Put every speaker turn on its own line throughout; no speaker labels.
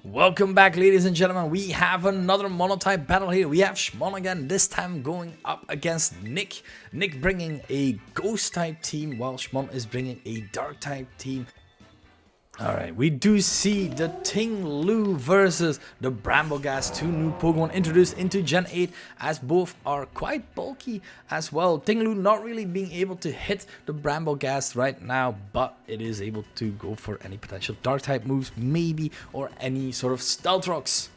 Welcome back, ladies and gentlemen. We have another Monotype battle here. We have Shmon again, this time going up against Nick. Nick bringing a Ghost type team, while Shmon is bringing a Dark type team. Alright, we do see the Ting-Lu versus the Brambleghast, two new Pokemon introduced into Gen 8, as both are quite bulky as well. Ting-Lu not really being able to hit the Brambleghast right now, but it is able to go for any potential Dark type moves, maybe, or any sort of Stealth Rocks.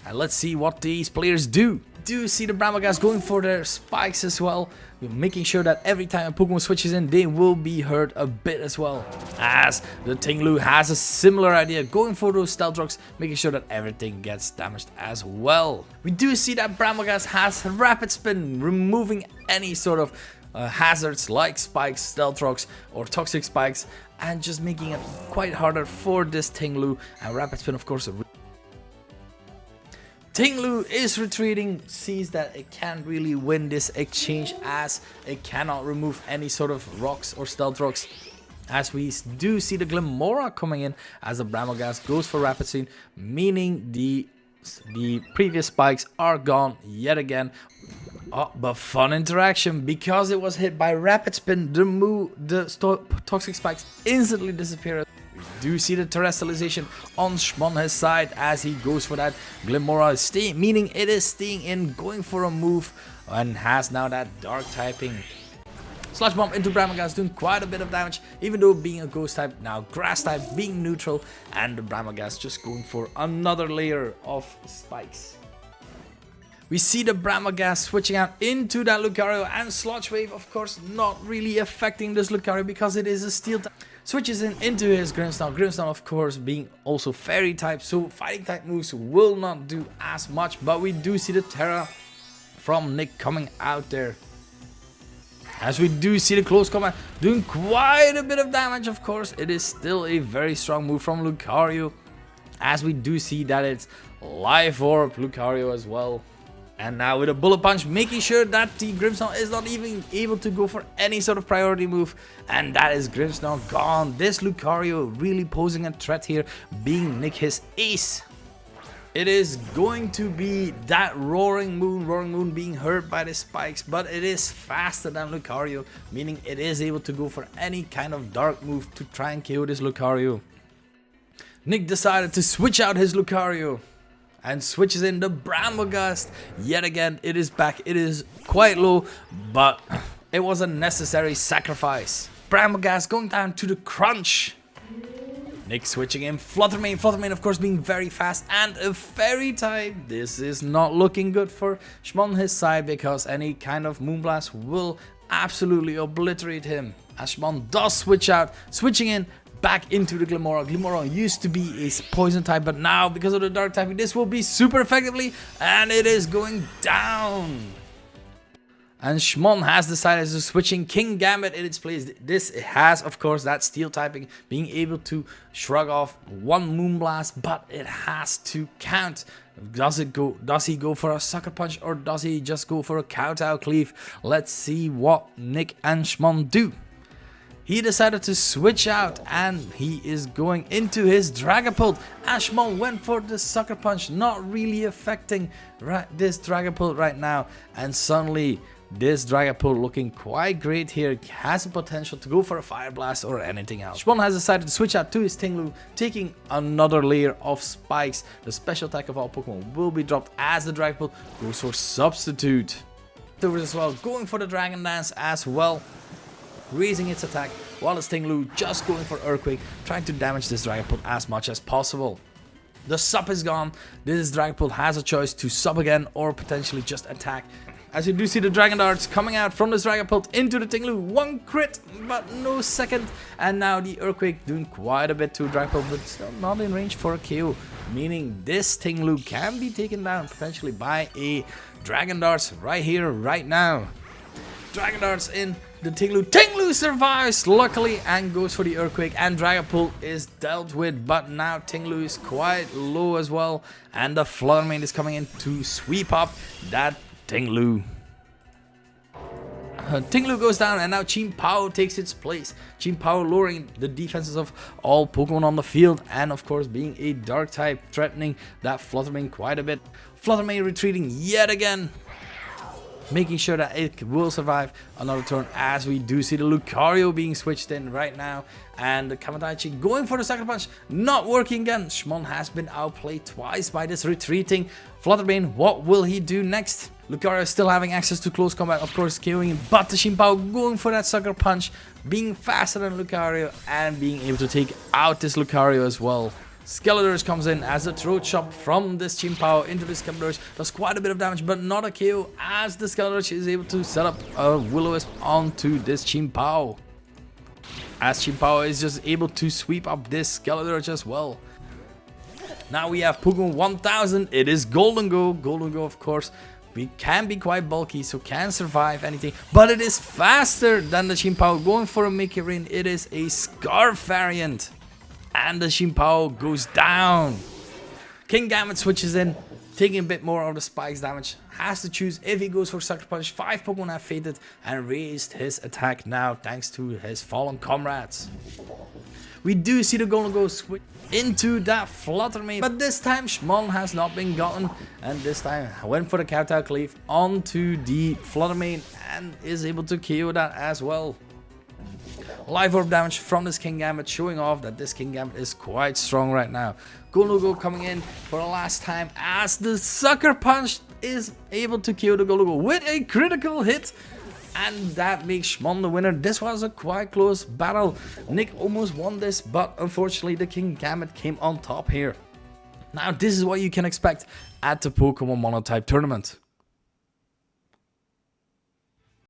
And let's see what these players do. Do see the Brambleghast going for their spikes as well, making sure that every time a Pokemon switches in, they will be hurt a bit as well. As the Ting-Lu has a similar idea, going for those Stealth Rocks, making sure that everything gets damaged as well. We do see that Brambleghast has Rapid Spin, removing any sort of hazards like spikes, Stealth Rocks, or Toxic Spikes, and just making it quite harder for this Ting-Lu. And Rapid Spin, of course, Ting-Lu is retreating, sees that it can't really win this exchange as it cannot remove any sort of rocks or Stealth Rocks. As we do see the Glimmora coming in as the Brambleghast goes for Rapid Spin, meaning the previous spikes are gone yet again. Oh, but fun interaction, because it was hit by Rapid Spin, the Toxic Spikes instantly disappear. We do see the terrestrialization on Shmon's side as he goes for that. Glimmora is staying, meaning it is staying in, going for a move, and has now that Dark typing. Sludge Bomb into Brambleghast doing quite a bit of damage, even though being a Ghost type, now Grass type being neutral, and the Brambleghast just going for another layer of spikes. We see the Brambleghast switching out into that Lucario, and Sludge Wave, of course, not really affecting this Lucario because it is a Steel type. Switches into his Grimmsnarl. Grimmsnarl, of course, being also Fairy type, so fighting type moves will not do as much, but we do see the Terra from Nick coming out there. As we do see the close combat doing quite a bit of damage, of course, it is still a very strong move from Lucario. As we do see that it's Life Orb Lucario as well. And now with a Bullet Punch, making sure that the Grimmsnarl is not even able to go for any sort of priority move. And that is Grimmsnarl gone. This Lucario really posing a threat here, being Nick his ace. It is going to be that Roaring Moon being hurt by the spikes, but it is faster than Lucario, meaning it is able to go for any kind of dark move to try and KO this Lucario. Nick decided to switch out his Lucario and switches in the Brambleghast. Yet again, it is back. It is quite low, but it was a necessary sacrifice. Brambleghast going down to the crunch. Nick switching in Fluttermane. Fluttermane, of course, being very fast and a Fairy type. This is not looking good for Shmon his side, because any kind of Moonblast will absolutely obliterate him. As Shmon does switch out, switching in back into the Glimmora. Glimmora used to be a Poison type, but now because of the Dark typing, this will be super effectively, and it is going down. And Shmon has decided to switching King Gambit in its place. This has, of course, that Steel typing, being able to shrug off one Moonblast, but it has to count. Does he go for a Sucker Punch, or does he just go for a Kowtow Cleave? Let's see what Nick and Shmon do. He decided to switch out, and he is going into his Dragapult. Shmon went for the Sucker Punch, not really affecting this Dragapult right now. And suddenly, this Dragapult looking quite great here, has the potential to go for a Fire Blast or anything else. Shmon has decided to switch out to his Ting-Lu, taking another layer of spikes. The special attack of all Pokemon will be dropped as the Dragapult goes for Substitute. Afterwards as well, going for the Dragon Dance as well, raising its attack, while the Ting-Lu just going for Earthquake, trying to damage this Dragapult as much as possible. The sub is gone. This Dragapult has a choice to sub again or potentially just attack. As you do see the Dragon Darts coming out from this Dragapult into the Ting-Lu. One crit, but no second. And now the Earthquake doing quite a bit to Dragapult, but still not in range for a KO. Meaning this Ting-Lu can be taken down potentially by a Dragon Darts right here, right now. Dragon Darts in the Ting-Lu. Ting-Lu survives, luckily, and goes for the Earthquake, and Dragapult is dealt with, but now Ting-Lu is quite low as well, and the Fluttermane is coming in to sweep up that Ting-Lu. Tinglu goes down, and now Chien-Pao takes its place. Chien-Pao lowering the defenses of all Pokemon on the field, and of course being a dark type, threatening that Fluttermane quite a bit. Fluttermane retreating yet again, making sure that it will survive another turn, as we do see the Lucario being switched in right now. And the Kamataichi going for the Sucker Punch, not working again. Shmon has been outplayed twice by this retreating Fluttermane. What will he do next? Lucario still having access to close combat, of course, KOing him, but the Chien-Pao going for that Sucker Punch, being faster than Lucario and being able to take out this Lucario as well. Skeletors comes in as a throat chop from this Chien-Pao into this Skeletors, does quite a bit of damage, but not a KO, as the Skeletors is able to set up a Will-O-Wisp onto this Chien-Pao. As Chien-Pao is just able to sweep up this Skeletor as well. Now we have Pokemon 1000, it is Golden-Go. Golden-Go, of course, we can be quite bulky, so can survive anything, but it is faster than the Chien-Pao. Going for a Mickey Rain, it is a Scarf variant, and the Chien-Pao goes down. Kingambit switches in, taking a bit more of the spikes damage. Has to choose if he goes for Sucker Punch. 5 Pokemon have fainted and raised his attack now thanks to his fallen comrades. We do see the Golden-Go switch into that Fluttermane, but this time Shmon has not been gotten, and this time went for the Kowtow Cleave onto the Fluttermane and is able to KO that as well. Life Orb damage from this Kingambit, showing off that this Kingambit is quite strong right now. Golden-Go coming in for the last time as the Sucker Punch is able to KO the Golden-Go with a critical hit. And that makes Shmon the winner. This was a quite close battle. Nick almost won this, but unfortunately the Kingambit came on top here. Now this is what you can expect at the Pokemon Monotype tournament.